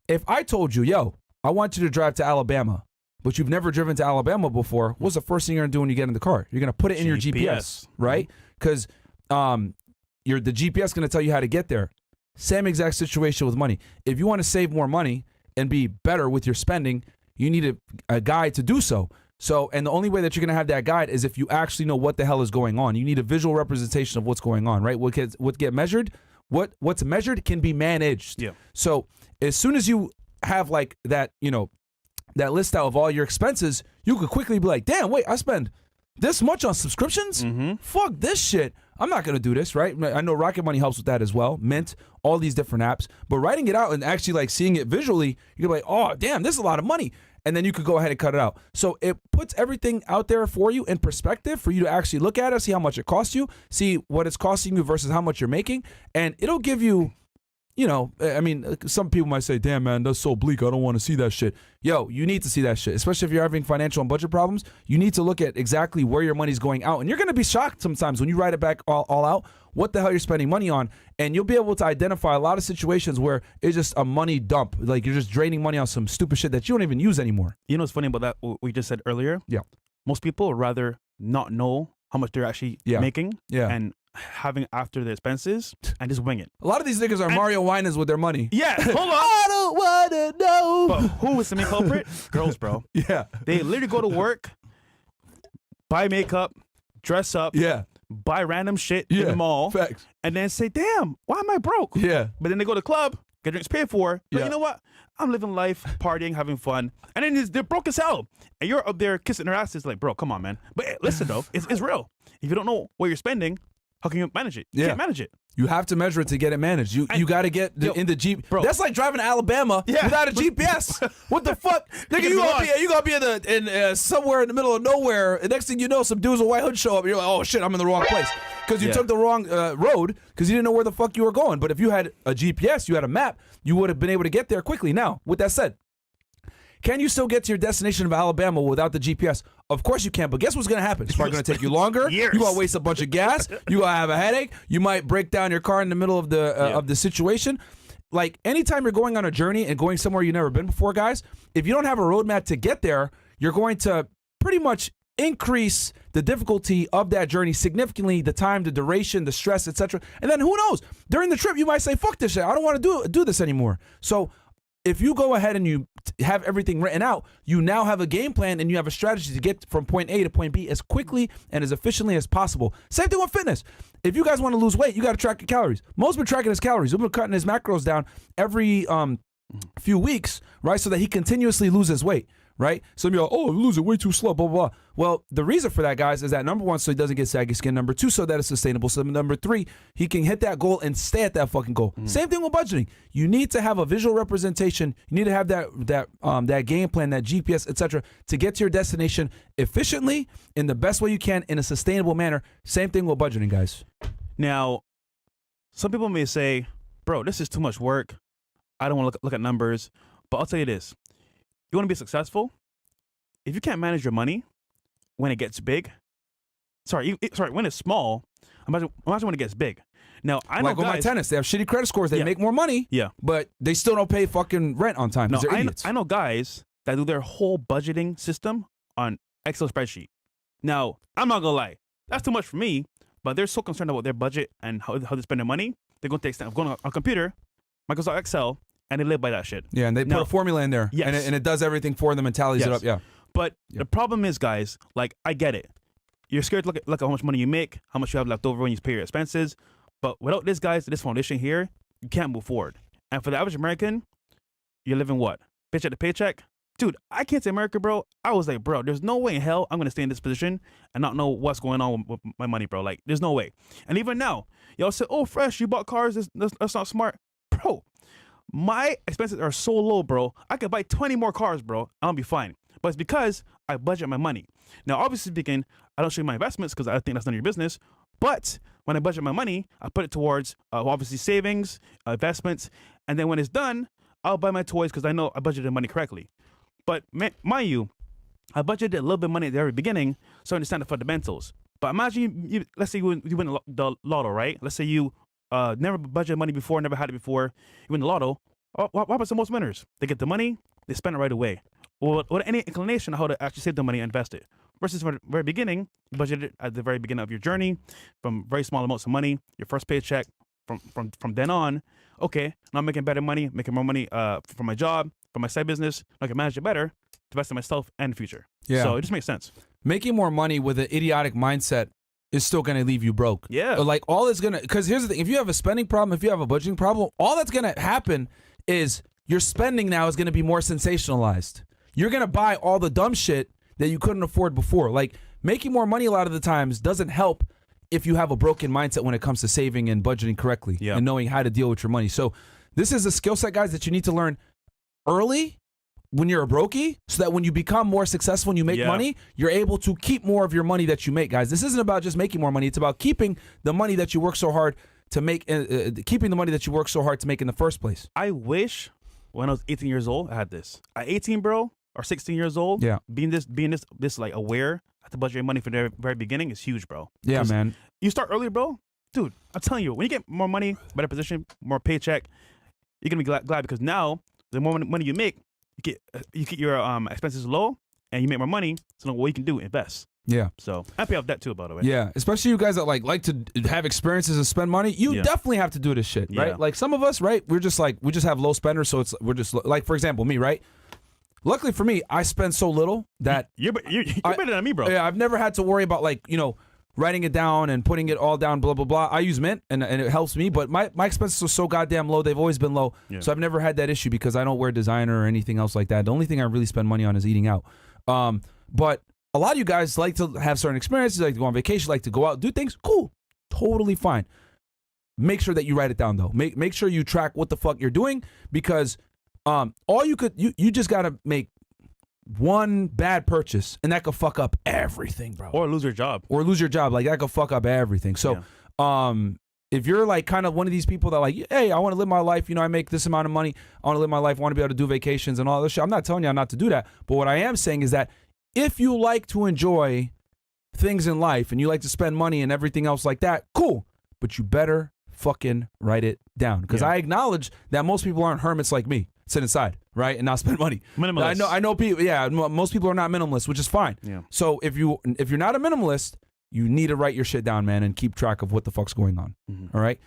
if I told you, yo, I want you to drive to Alabama, but you've never driven to Alabama before, what's the first thing you're going to do when you get in the car? You're going to put it in your GPS, right? Because the GPS going to tell you how to get there. Same exact situation with money. If you want to save more money and be better with your spending, you need a guide to do so. So, and the only way that you're going to have that guide is if you actually know what the hell is going on. You need a visual representation of what's going on, right? What get measured, what's measured can be managed. Yeah. So as soon as you have like that, that list out of all your expenses, you could quickly be like, damn, wait, I spend this much on subscriptions? Fuck this shit. I'm not going to do this, right? I know Rocket Money helps with that as well. Mint, all these different apps. But writing it out and actually like seeing it visually, you're like, oh, damn, this is a lot of money. And then you could go ahead and cut it out. So it puts everything out there for you in perspective for you to actually look at it, see how much it costs you, see what it's costing you versus how much you're making. And it'll give you, I mean, some people might say, damn, man, that's so bleak. I don't want to see that shit. Yo, you need to see that shit, especially if you're having financial and budget problems. You need to look at exactly where your money's going out. And you're going to be shocked sometimes when you write it back all out, what the hell you're spending money on. And you'll be able to identify a lot of situations where it's just a money dump. Like you're just draining money on some stupid shit that you don't even use anymore. You know what's funny about that, what we just said earlier? Yeah. Most people would rather not know how much they're actually making and having after the expenses and just wing it. A lot of these niggas are Mario Winans with their money. Yeah, hold on. I don't want to know. But who is the main culprit? Girls, bro. Yeah. They literally go to work, buy makeup, dress up, buy random shit in the mall, facts. And then say, damn, why am I broke? Yeah. But then they go to the club, get drinks paid for, but you know what? I'm living life, partying, having fun. And then they're broke as hell. And you're up there kissing their asses like, bro, come on, man. But listen, though, it's real. If you don't know what you're spending, how can you manage it? You can't manage it. You have to measure it to get it managed. You got to get in the Jeep. Bro. That's like driving to Alabama without a GPS. What the fuck? Nigga, you gonna be in somewhere in the middle of nowhere. And next thing you know, some dudes with white hood show up. And you're like, oh shit, I'm in the wrong place. Because you took the wrong road because you didn't know where the fuck you were going. But if you had a GPS, you had a map, you would have been able to get there quickly. Now, with that said, can you still get to your destination of Alabama without the GPS? Of course you can, but guess what's going to happen? It's probably going to take you longer. You're going to waste a bunch of gas. You're going to have a headache. You might break down your car in the middle of the situation. Like, anytime you're going on a journey and going somewhere you've never been before, guys, if you don't have a roadmap to get there, you're going to pretty much increase the difficulty of that journey significantly, the time, the duration, the stress, etc. And then who knows? During the trip, you might say, fuck this shit. I don't want to do this anymore. So if you go ahead and you have everything written out, you now have a game plan and you have a strategy to get from point A to point B as quickly and as efficiently as possible. Same thing with fitness. If you guys want to lose weight, you got to track your calories. Mo's been tracking his calories. He's been cutting his macros down every few weeks, right? So that he continuously loses weight, right? Some of you are, oh, I'm losing way too slow, blah, blah, blah. Well, the reason for that, guys, is that number one, so he doesn't get saggy skin. Number two, so that it's sustainable. So number three, he can hit that goal and stay at that fucking goal. Same thing with budgeting. You need to have a visual representation. You need to have that game plan, that GPS, etc., to get to your destination efficiently in the best way you can in a sustainable manner. Same thing with budgeting, guys. Now, some people may say, bro, this is too much work. I don't want to look at numbers. But I'll tell you this. You want to be successful? If you can't manage your money when it gets big, when it's small, imagine when it gets big. Now, I know like with my tenants, they have shitty credit scores. They make more money, but they still don't pay fucking rent on time because they're idiots. I know guys that do their whole budgeting system on Excel spreadsheet. Now, I'm not going to lie. That's too much for me, but they're so concerned about their budget and how they spend their money. They're going to take extent of going on a computer, Microsoft Excel, and they live by that shit. Yeah, and they put a formula in there, and it does everything for them and tallies it up, But the problem is, guys, like, I get it. You're scared to look at how much money you make, how much you have left over when you pay your expenses. But without this, guys, this foundation here, you can't move forward. And for the average American, you're living what? Paycheck to paycheck? Dude, I can't say America, bro. I was like, bro, there's no way in hell I'm going to stay in this position and not know what's going on with my money, bro. Like, there's no way. And even now, y'all say, oh, Fresh, you bought cars. That's not smart. Bro, my expenses are so low, bro. I could buy 20 more cars, bro. I'll be fine. But it's because I budget my money. Now, obviously speaking, I don't show you my investments because I think that's none of your business. But when I budget my money, I put it towards obviously savings, investments. And then when it's done, I'll buy my toys because I know I budgeted money correctly. But mind you, I budgeted a little bit of money at the very beginning so I understand the fundamentals. But imagine, let's say you win the lotto, right? Let's say you never budgeted money before, never had it before. You win the lotto. What happens to most winners? They get the money, they spend it right away, without any inclination on how to actually save the money and invest it. Versus from the very beginning, you budget it at the very beginning of your journey, from very small amounts of money, your first paycheck. From then on, okay, now I'm making better money, making more money from my job, from my side business. I can manage it better to invest in myself and the future. Yeah. So it just makes sense. Making more money with an idiotic mindset is still going to leave you broke. Yeah. Like all is going to, because here's the thing, if you have a spending problem, if you have a budgeting problem, all that's going to happen is your spending now is going to be more sensationalized. You're going to buy all the dumb shit that you couldn't afford before. Like making more money a lot of the times doesn't help if you have a broken mindset when it comes to saving and budgeting correctly and knowing how to deal with your money. So this is a skill set, guys, that you need to learn early when you're a brokey, so that when you become more successful and you make money, you're able to keep more of your money that you make, guys. This isn't about just making more money. It's about keeping the money that you work so hard to make, keeping the money that you work so hard to make in the first place. I wish when I was 18 years old, I had this. At 18, bro, or 16 years old, being this like aware at the budget money from the very beginning is huge, bro. Yeah, man. You start early, bro. Dude, I'm telling you, when you get more money, better position, more paycheck, you're gonna be glad because now the more money you make, you get your expenses low, and you make more money. So what you can do, invest. Yeah. So I pay off debt too, by the way. Yeah, especially you guys that like to have experiences and spend money. You definitely have to do this shit, right? Like some of us, right? We just have low spenders, so we're just like, for example, me, right? Luckily for me, I spend so little that you're better than me, bro. Yeah, I've never had to worry about writing it down and putting it all down, blah, blah, blah. I use Mint, and it helps me, but my expenses are so goddamn low. They've always been low, so I've never had that issue because I don't wear designer or anything else like that. The only thing I really spend money on is eating out. But a lot of you guys like to have certain experiences, like to go on vacation, like to go out, do things. Cool. Totally fine. Make sure that you write it down, though. Make sure you track what the fuck you're doing because you just got to make one bad purchase, and that could fuck up everything, bro. Or lose your job. Like, that could fuck up everything. So, if you're, like, kind of one of these people that, like, hey, I want to live my life. I make this amount of money. I want to live my life. I want to be able to do vacations and all this shit. I'm not telling you not to do that. But what I am saying is that if you like to enjoy things in life and you like to spend money and everything else like that, cool. But you better fucking write it down. Because I acknowledge that most people aren't hermits like me. Sit inside, right, and not spend money. Minimalist. I know people. Yeah, most people are not minimalists, which is fine. Yeah. So if you're not a minimalist, you need to write your shit down, man, and keep track of what the fuck's going on. Mm-hmm. All right.